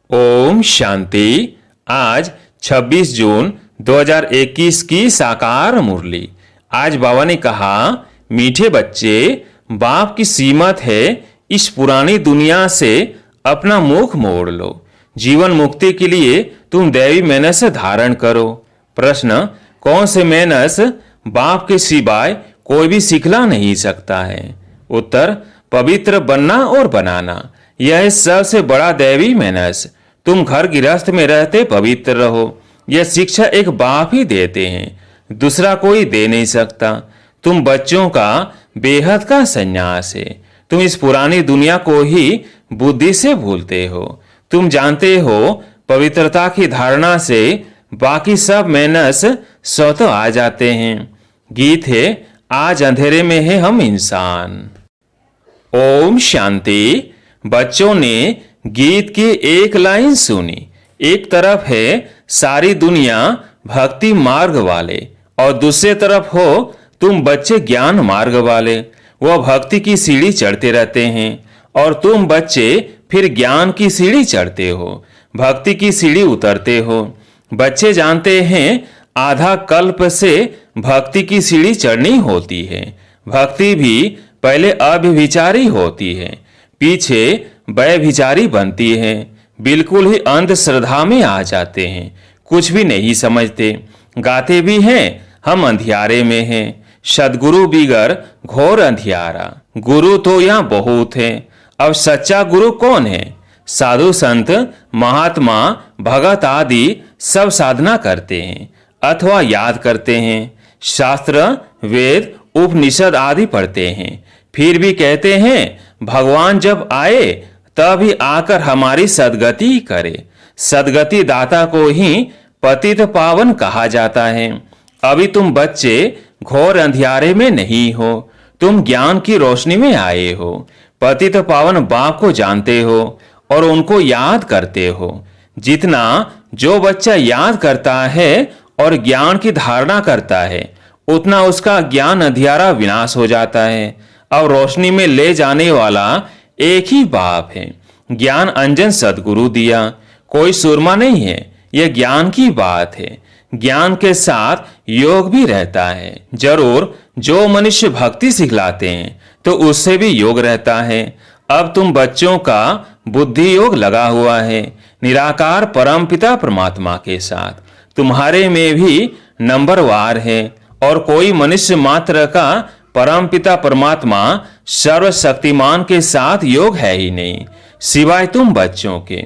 ओम शांति। आज 26 जून 2021 की साकार मुरली। आज बाबा ने कहा, मीठे बच्चे, बाप की सीमत है, इस पुरानी दुनिया से अपना मुख मोड़ लो। जीवन मुक्ति के लिए तुम दैवी मेहनत धारण करो। प्रश्न, कौन से मेहनत बाप के सिवाय कोई भी सिखला नहीं सकता है? उत्तर, पवित्र बनना और बनाना, यह सबसे बड़ा दैवी मेहनत। तुम घर गृहस्थ में रहते पवित्र रहो, यह शिक्षा एक बाप ही देते हैं, दूसरा कोई दे नहीं सकता। तुम बच्चों का बेहद का संन्यास है। तुम इस पुरानी दुनिया को ही बुद्धि से भूलते हो। तुम जानते हो पवित्रता की धारणा से बाकी सब मेहनत स्वतः आ जाते हैं। गीत है, आज अंधेरे में है हम इंसान। ओम शांति। बच्चों ने गीत की एक लाइन सुनी। एक तरफ है सारी दुनिया भक्ति मार्ग वाले और दूसरे तरफ हो तुम बच्चे ज्ञान मार्ग वाले। वह भक्ति की सीढ़ी चढ़ते रहते हैं और तुम बच्चे फिर ज्ञान की सीढ़ी चढ़ते हो, भक्ति की सीढ़ी उतरते हो। बच्चे जानते हैं आधा कल्प से भक्ति की सीढ़ी चढ़नी होती है। भक्ति भी पहले अव्यभिचारी होती है, पीछे व्यभिचारी बनती है। बिल्कुल ही अंधश्रद्धा में आ जाते हैं, कुछ भी नहीं समझते। गाते भी हैं, हम अंधियारे में हैं, सदगुरु बिगर घोर अंधियारा। गुरु तो यहाँ बहुत है, अब सच्चा गुरु कौन है? साधु संत महात्मा भगत आदि सब साधना करते हैं अथवा याद करते हैं, शास्त्र वेद उपनिषद आदि पढ़ते हैं, फिर भी कहते हैं भगवान जब आए तभी आकर हमारी सदगति करे। सदगति दाता को ही पतित पावन कहा जाता है। अभी तुम बच्चे घोर अंधियारे में नहीं हो, तुम ज्ञान की रोशनी में आए हो। पतित पावन बाप को जानते हो और उनको याद करते हो। जितना जो बच्चा याद करता है और ज्ञान की धारणा करता है, उतना उसका ज्ञान अंधियारा विनाश हो जाता है। अब रोशनी में ले जाने वाला एक ही बाप है। ज्ञान अंजन सदगुरु दिया, कोई सुरमा नहीं है, यह ज्ञान की बात है। ज्ञान के साथ योग भी रहता है। जरूर जो मनुष्य भक्ति सिखलाते हैं तो उससे भी योग रहता है। अब तुम बच्चों का बुद्धि योग लगा हुआ है निराकार परम पिता परमात्मा के साथ। तुम्हारे में भी नंबरवार है और कोई मनुष्य मात्र का परम पिता परमात्मा सर्वशक्तिमान के साथ योग है ही नहीं, सिवाय तुम बच्चों के।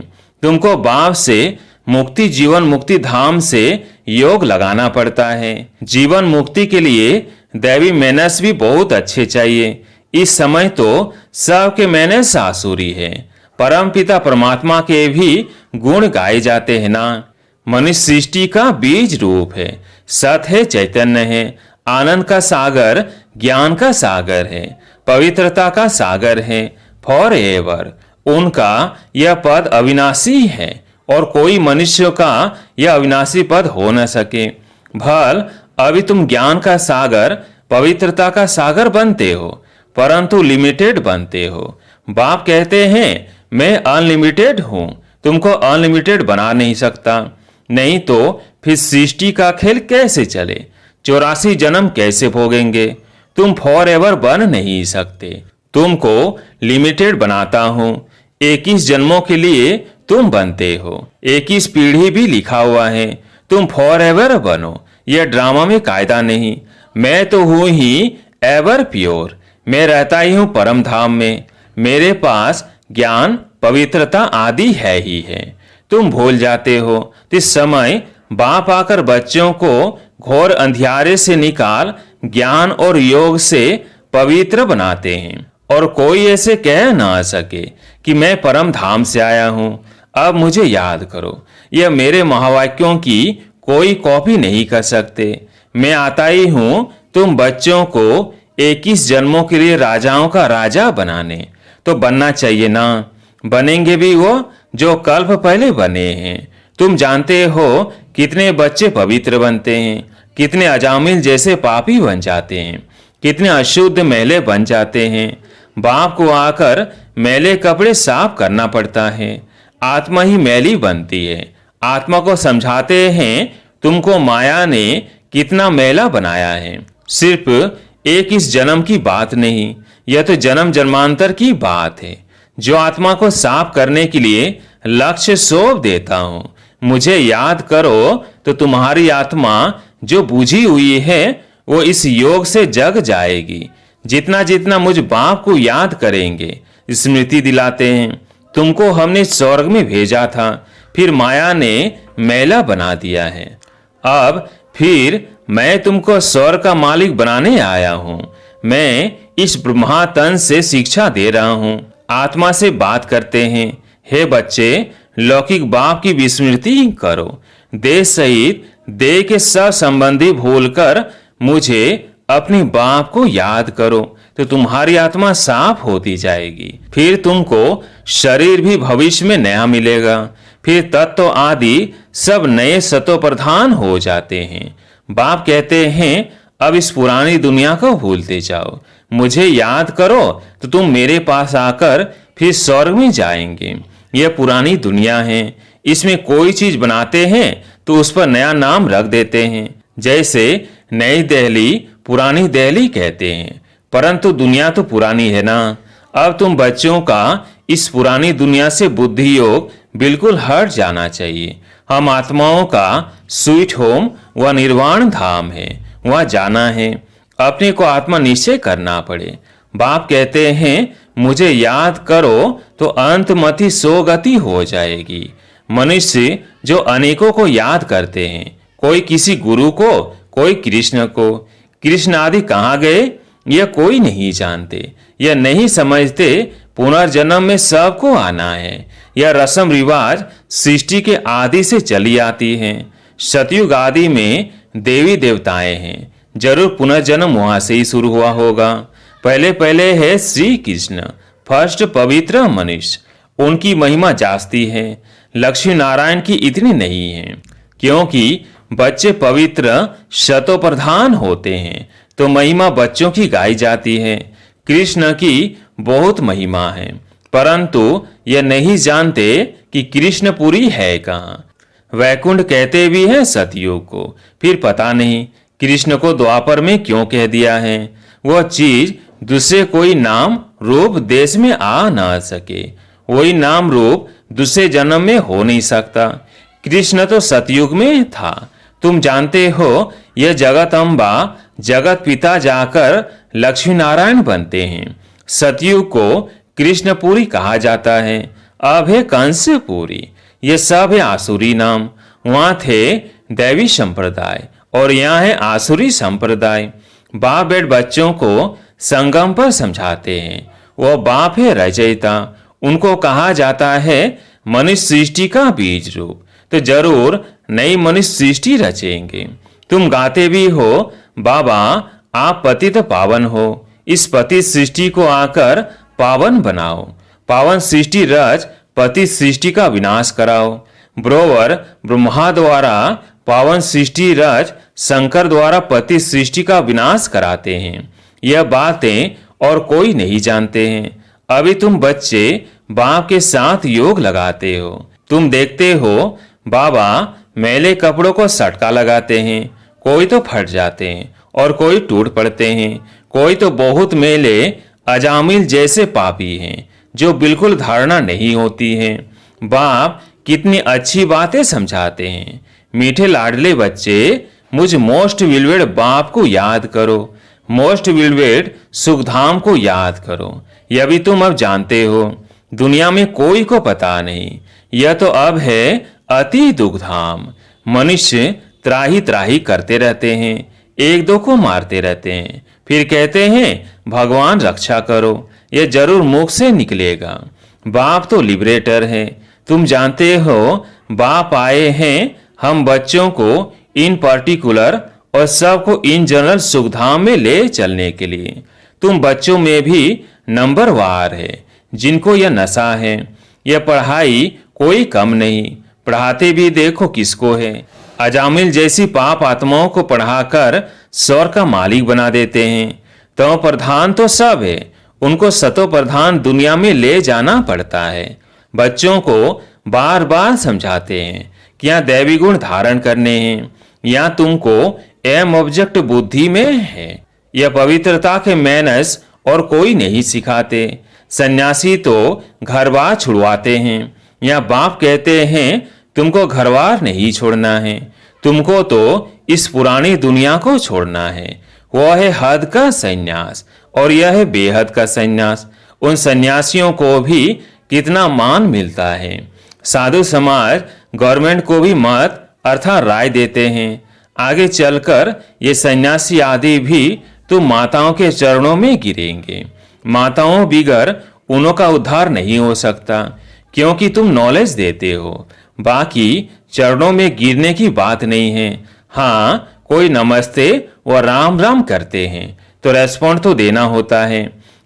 तुमको बाप से मुक्ति जीवन मुक्ति धाम से योग लगाना पड़ता है। जीवन मुक्ति के लिए दैवी मेहनत भी बहुत अच्छे चाहिए। इस समय तो सबके मेहनत आसुरी है। परम पिता परमात्मा के भी गुण गाए जाते हैं ना। मनुष्य सृष्टि का बीज रूप है, सत है, चैतन्य है, आनंद का सागर, ज्ञान का सागर है, पवित्रता का सागर है, फॉर एवर। उनका यह पद अविनाशी है और कोई मनुष्य का यह अविनाशी पद हो न सके। भल अभी तुम ज्ञान का सागर पवित्रता का सागर बनते हो, परंतु लिमिटेड बनते हो। बाप कहते हैं मैं अनलिमिटेड हूं, तुमको अनलिमिटेड बना नहीं सकता। नहीं तो फिर सृष्टि का खेल कैसे चले? 84 जन्म कैसे भोगेंगे? तुम फॉर एवर बन नहीं सकते। तुमको लिमिटेड बनाता हूं। 21 जन्मों के लिए तुम बनते हो। 21 पीढ़ी भी लिखा हुआ है, तुम फॉर एवर बनो। यह ड्रामा में कायदा नहीं। मैं तो हूं ही एवर प्योर। मैं रहता ही हूं परम धाम में। मेरे पास ज्ञान पवित्रता आदि है ही है। तुम भूल जाते हो। इस समय बाप आकर बच्चों को घोर अंधियारे से निकाल ज्ञान और योग से पवित्र बनाते हैं और कोई ऐसे कह ना सके कि मैं परम धाम से आया हूं, अब मुझे याद करो। यह मेरे महावाक्यों की कोई कॉपी नहीं कर सकते। मैं आता ही हूं तुम बच्चों को 21 जन्मों के लिए राजाओं का राजा बनाने। तो बनना चाहिए ना। बनेंगे भी वो जो कल्प पहले बने हैं। तुम जानते हो कितने बच्चे पवित्र बनते हैं, कितने अजामिल जैसे पापी बन जाते हैं, कितने अशुद्ध मैले बन जाते हैं। बाप को आकर मैले कपड़े साफ करना पड़ता है। आत्मा ही मैली बनती है। आत्मा को समझाते हैं तुमको माया ने कितना मैला बनाया है। सिर्फ एक इस जन्म की बात नहीं, यह तो जन्म जन्मांतर की बात है। जो आत्मा को साफ करने के लिए लक्ष्य सौंप देता हूं, मुझे याद करो तो तुम्हारी आत्मा जो बुझी हुई है वो इस योग से जग जाएगी। जितना जितना मुझ बाप को याद करेंगे, स्मृति दिलाते हैं तुमको हमने स्वर्ग में भेजा था, फिर माया ने मैला बना दिया है। अब फिर मैं तुमको स्वर्ग का मालिक बनाने आया हूं। मैं इस ब्रह्मा तन से शिक्षा दे रहा हूं। आत्मा से बात करते हैं, हे बच्चे लौकिक बाप की विस्मृति करो। देह सहित देह के सब संबंधी भूलकर मुझे अपने बाप को याद करो तो तुम्हारी आत्मा साफ होती जाएगी। फिर तुमको शरीर भी भविष्य में नया मिलेगा। फिर तत्व आदि सब नए सतो प्रधान हो जाते हैं। बाप कहते हैं अब इस पुरानी दुनिया को भूलते जाओ, मुझे याद करो तो तुम मेरे पास आकर फिर स्वर्ग में जाएंगे। यह पुरानी दुनिया है, इसमें कोई चीज बनाते हैं तो उस पर नया नाम रख देते हैं। जैसे नई दिल्ली पुरानी दिल्ली कहते हैं, परंतु दुनिया तो पुरानी है ना। अब तुम बच्चों का इस पुरानी दुनिया से बुद्धि योग बिल्कुल हट जाना चाहिए। हम आत्माओं का स्वीट होम व निर्वाण धाम है, वहां जाना है। अपने को आत्मा निश्चय करना पड़े। बाप कहते हैं मुझे याद करो तो अंतमति सोगति हो जाएगी। मनुष्य जो अनेकों को याद करते हैं, कोई किसी गुरु को, कोई कृष्ण को, कृष्ण आदि कहाँ गए यह कोई नहीं जानते। यह नहीं समझते पुनर्जन्म में सबको आना है। यह रस्म रिवाज सृष्टि के आदि से चली आती है। सतयुग आदि में देवी देवताएं हैं, जरूर पुनर्जन्म वहां से ही शुरू हुआ होगा। पहले पहले है श्री कृष्ण, फर्स्ट पवित्र मनुष्य, उनकी महिमा जास्ती है। लक्ष्मी नारायण की इतनी नहीं है, क्योंकि बच्चे पवित्र शतो प्रधान होते हैं तो महिमा बच्चों की गाई जाती है। कृष्ण की बहुत महिमा है, परंतु यह नहीं जानते कि कृष्णपुरी है कहाँ। वैकुंठ कहते भी हैं सतयुग को, फिर पता नहीं कृष्ण को द्वापर में क्यों कह दिया है। वह चीज दूसरे कोई नाम रूप देश में आ ना सके, वही नाम रूप दूसरे जन्म में हो नहीं सकता। कृष्ण तो सतयुग में था। तुम जानते हो यह जगत अम्बा जगत पिता जाकर लक्ष्मी नारायण बनते हैं। सतयुग को कृष्णपुरी कहा जाता है, अब है कंसपुरी। ये सब है आसुरी नाम। वहां थे दैवी संप्रदाय और यहाँ है आसुरी संप्रदाय। बाप बेट बच्चों को संगम पर समझाते हैं। वह बाप है रचयिता, उनको कहा जाता है मनुष्य सृष्टि का बीज रूप, तो जरूर नई मनुष्य सृष्टि रचेंगे। तुम गाते भी हो बाबा आप पतित पावन हो, इस पतित सृष्टि को आकर पावन बनाओ। पावन सृष्टि रच पतित सृष्टि का विनाश कराओ। ब्रोवर ब्रह्मा द्वारा पावन सृष्टि रच शंकर द्वारा पतित सृष्टि का विनाश कराते हैं। यह बातें और कोई नहीं जानते हैं। अभी तुम बच्चे बाप के साथ योग लगाते हो। तुम देखते हो बाबा मैले कपड़ों को सटका लगाते हैं, कोई तो फट जाते हैं और कोई टूट पड़ते हैं। कोई तो बहुत मैले अजामिल जैसे पापी हैं जो बिल्कुल धारणा नहीं होती है। बाप कितनी अच्छी बातें समझाते हैं। मीठे लाडले बच्चे मुझ मोस्ट विलवेड बाप को याद करो, मोस्ट विलवेड सुखधाम को याद करो। यह भी तुम अब जानते हो, दुनिया में कोई को पता नहीं। यह तो अब है अति दुखधाम। मनुष्य त्राही त्राही करते रहते हैं, एक दो को मारते रहते हैं, फिर कहते हैं भगवान रक्षा करो। यह जरूर मुख से निकलेगा। बाप तो लिबरेटर है। तुम जानते हो बाप आए हैं हम बच्चों को इन पर्टिकुलर और सबको इन जनरल सुखधाम में ले चलने के लिए। तुम बच्चों में भी नंबर वार है जिनको यह नशा है। यह पढ़ाई कोई कम नहीं, पढ़ाते भी देखो किसको है। अजामिल जैसी पाप आत्माओं को पढ़ाकर स्वर्ग का मालिक बना देते हैं। तो प्रधान तो सब है, उनको सतो प्रधान दुनिया में ले जाना पड़ता है। बच्चों को बार बार समझाते हैं कि यहाँ दैवी गुण धारण करने हैं, यहाँ तुमको एम ऑब्जेक्ट बुद्धि में है। यह पवित्रता के मैनर्स और कोई नहीं सिखाते। सन्यासी तो घर बार छुड़वाते हैं, यहाँ बाप कहते हैं तुमको घर बार नहीं छोड़ना है, तुमको तो इस पुरानी दुनिया को छोड़ना है। वह है हद का संन्यास और यह है बेहद का संन्यास। उन सन्यासियों को भी कितना मान मिलता है। साधु समाज गवर्नमेंट को भी मत अर्थात राय देते हैं। आगे चलकर ये सन्यासी आदि भी तुम माताओं के चरणों में गिरेंगे। माताओं बिगर उनों का उद्धार नहीं हो सकता, क्योंकि तुम नॉलेज देते हो। बाकी चरणों में गिरने की बात नहीं है। हाँ, कोई नमस्ते व राम राम करते हैं तो रेस्पॉन्ड तो देना होता है।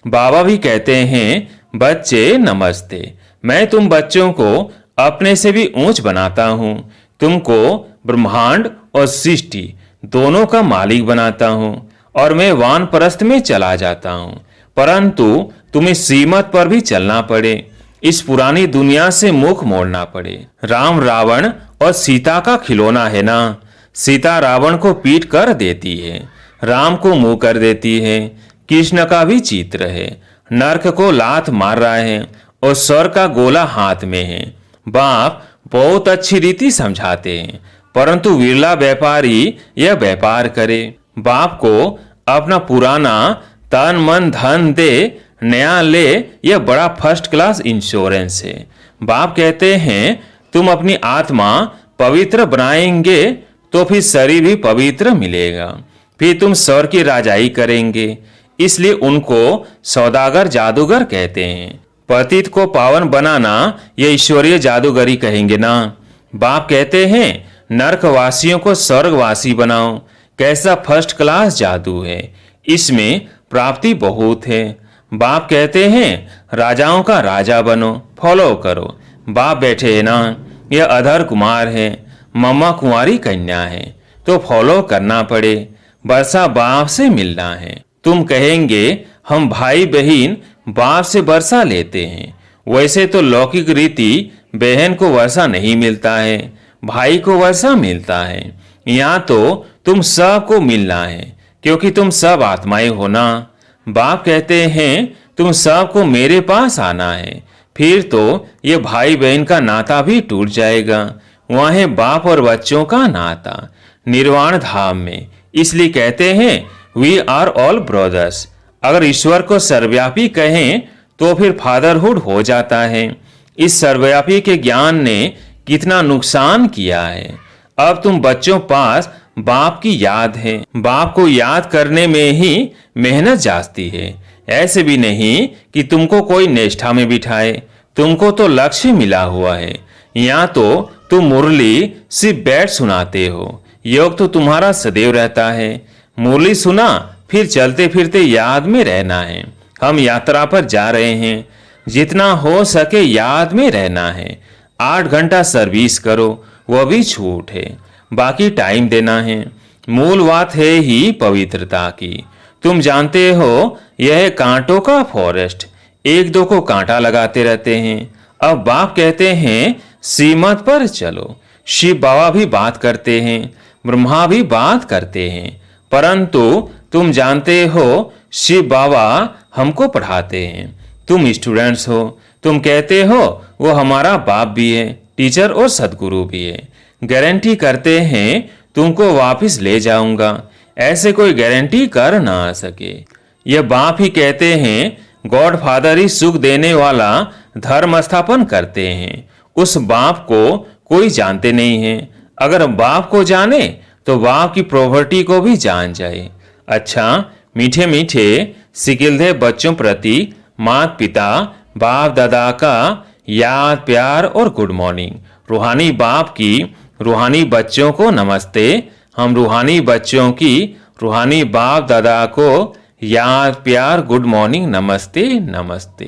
बाबा भी कहते हैं बच्चे नमस्ते, मैं तुम बच्चों को अपने से भी ऊंच बनाता हूँ। तुमको ब्रह्मांड और सृष्टि दोनों का मालिक बनाता हूँ और मैं वानप्रस्थ में चला जाता हूँ, परंतु तुम्हें श्रीमत पर भी चलना पड़े, इस पुरानी दुनिया से मुख मोड़ना पड़े। राम रावण और सीता का खिलौना है ना। सीता रावण को पीट कर देती है, राम को मुंह कर देती है। कृष्ण का भी चित्र है, नरक को लात मार रहा है और स्वर्ग का गोला हाथ में है। बाप बहुत अच्छी रीति समझाते हैं, परंतु विरला व्यापारी यह व्यापार करे। बाप को अपना पुराना तन मन धन दे, नया ले, यह बड़ा फर्स्ट क्लास इंश्योरेंस है। बाप कहते हैं तुम अपनी आत्मा पवित्र बनाएंगे तो फिर शरीर भी पवित्र मिलेगा, फिर तुम स्वर्ग की राजाई करेंगे। इसलिए उनको सौदागर जादूगर कहते हैं। पतित को पावन बनाना यह ईश्वरीय जादूगरी कहेंगे ना। बाप कहते हैं नरकवासियों को स्वर्गवासी बनाओ। कैसा फर्स्ट क्लास जादू है, इसमें प्राप्ति बहुत है। बाप कहते हैं राजाओं का राजा बनो, फॉलो करो। बाप बैठे है ना, यह अधर कुमार है, मम्मा कुंवारी कन्या है, तो फॉलो करना पड़े। वर्षा बाप से मिलना है। तुम कहेंगे हम भाई बहन बाप से वर्षा लेते हैं, वैसे तो लौकिक रीति बहन को वर्षा नहीं मिलता है, भाई को वर्षा मिलता है। यहाँ तो तुम सबको मिलना है, क्योंकि तुम सब आत्माएं हो ना। बाप कहते हैं तुम सबको मेरे पास आना है, फिर तो ये भाई बहन का नाता भी टूट जाएगा। वहाँ है बाप और बच्चों का नाता निर्वाण धाम में। इसलिए कहते हैं वी आर ऑल ब्रदर्स। अगर ईश्वर को सर्वव्यापी कहें तो फिर फादरहुड हो जाता है। इस सर्वव्यापी के ज्ञान ने कितना नुकसान किया है। अब तुम बच्चों पास बाप की याद है, बाप को याद करने में ही मेहनत जाती है। ऐसे भी नहीं कि तुमको कोई निष्ठा में बिठाए, तुमको तो लक्ष्य मिला हुआ है। यहाँ तो तुम मुरली सिर्फ बैठ सुनाते हो, योग तो तुम्हारा सदैव रहता है। मुरली सुना फिर चलते फिरते याद में रहना है। हम यात्रा पर जा रहे हैं, जितना हो सके याद में रहना है। 8 घंटा सर्विस करो, वह भी छूट है, बाकी टाइम देना है। मूल बात है ही पवित्रता की। तुम जानते हो यह कांटों का फॉरेस्ट, एक दो को कांटा लगाते रहते हैं। अब बाप कहते हैं श्रीमत पर चलो। शिव बाबा भी बात करते हैं, ब्रह्मा भी बात करते हैं, परंतु तुम जानते हो शिव बाबा हमको पढ़ाते हैं, तुम स्टूडेंट्स हो। तुम कहते हो वो हमारा बाप भी है, टीचर और सदगुरु भी है। गारंटी करते हैं तुमको वापस ले जाऊंगा, ऐसे कोई गारंटी कर ना सके। यह बाप ही कहते हैं गॉड फादर ही सुख देने वाला धर्म स्थापन करते हैं। उस बाप को कोई जानते नहीं है। अगर बाप को जाने तो बाप की प्रॉपर्टी को भी जान जाए। अच्छा, मीठे मीठे सिकिलधे बच्चों प्रति माता पिता बाप दादा का याद प्यार और गुड मॉर्निंग। रूहानी बाप की रूहानी बच्चों को नमस्ते। हम रूहानी बच्चों की रूहानी बाप दादा को याद प्यार गुड मॉर्निंग नमस्ते नमस्ते।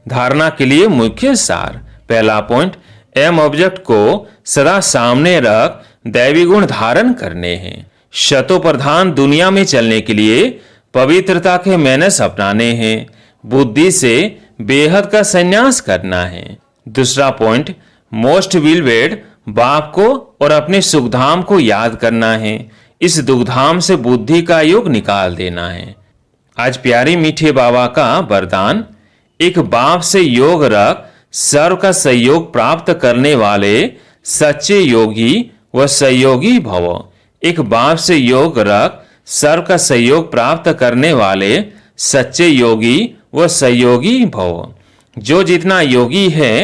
धारणा के लिए मुख्य सार। पहला पॉइंट, एम ऑब्जेक्ट को सदा सामने रख दैवी गुण धारण करने हैं। शतो प्रधान दुनिया में चलने के लिए पवित्रता के मैनर्स अपनाने हैं। बुद्धि से बेहद का संन्यास करना है। दूसरा पॉइंट, मोस्ट बिलवेड बाप को और अपने सुखधाम को याद करना है। इस दुखधाम से बुद्धि का योग निकाल देना है। आज प्यारे मीठे बाबा का वरदान, एक बाप से योग रख सर्व का सहयोग प्राप्त करने वाले सच्चे योगी व सहयोगी भव। एक बाप से योग रख सर्व का सहयोग प्राप्त करने वाले सच्चे योगी व सहयोगी भव। जो जितना योगी है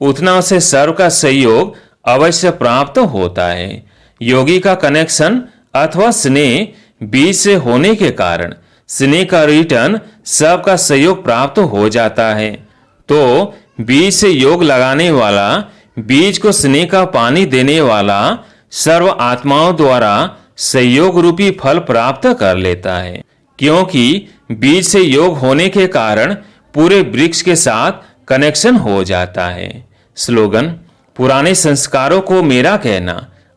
उतना उसे सर्व का सहयोग अवश्य प्राप्त होता है। योगी का कनेक्शन अथवा स्नेह बीज से होने के कारण स्नेह का रिटर्न सबका सहयोग प्राप्त हो जाता है। तो बीज से योग लगाने वाला बीज को स्नेह का पानी देने वाला सर्व आत्माओं द्वारा सहयोग रूपी फल प्राप्त कर लेता है, क्योंकि बीज से योग होने के कारण पूरे वृक्ष के साथ कनेक्शन हो जाता है। स्लोगन, पुराने संस्कारों को मेरा कहना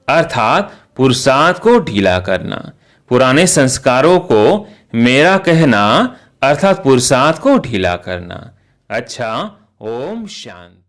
अर्थात पुरुषार्थ को ढीला करना। पुराने संस्कारों को मेरा कहना अर्थात पुरुषार्थ को ढीला करना। अच्छा, ओम शांति।